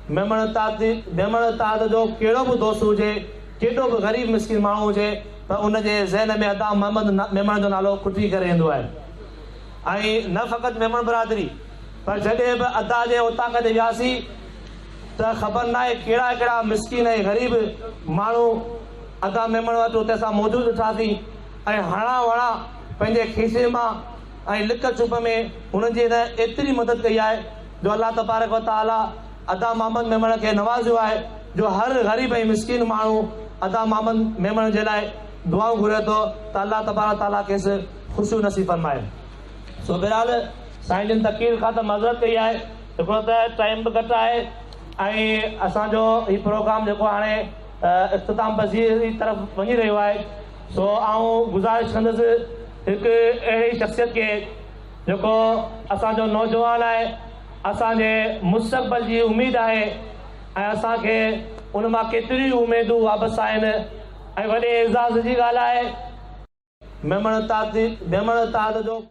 मेमण ताद जो कहिड़ो बि दोस्त हुजे, केॾो बि ग़रीब मिस्किन माण्हू हुजे, पर उनजे ज़हन में अदा मोहम्मद मेमण जो नालो खुटी करे ईंदो आहे। ऐं न फ़क़ति मेमण बिरादरी, पर जॾहिं बि अदा जे उतां ते वियासीं त ख़बर न आहे कहिड़ा कहिड़ा मिस्किन ऐं ग़रीब माण्हू अदा मेमण वटि उते असां मौजूदु ॾिठासीं ऐं हणा वणा पंहिंजे खीसे मां ऐं लिक चुप में हुननि जी एतिरी मदद कई आहे जो अल्लाह तबारक व तआला अदा मोहम्मद मेमण खे नवाज़ियो आहे, जो हर ग़रीब ऐं मिस्किन माण्हू अदा मोहम्मद मेमण जे लाइ दुआऊं घुरे थो त अल्लाह तबारक तआला खेसि ख़ुशियूं नसीब फरमाए। सो बहरहाल साईं जिन तक़ीर खां त मज़रत कई आहे, हिकिड़ो त टाइम बि घटि आहे ऐं असांजो हीउ प्रोग्राम जेको हाणे इख़्तिताम पज़ीर जी तरफ़ वञी रहियो आहे। सो आउं गुज़ारिश कंदुसि हिकु अहिड़ी शख़्सियत खे जेको असांजो नौजवान आहे, असांजे मुस्तक़बिल जी उमेद आहे ऐं असांखे उन मां केतिरियूं उमेदूं वापसि आहिनि ऐं वॾे एज़ाज़ जी ॻाल्हि आहे मेमण ताद जो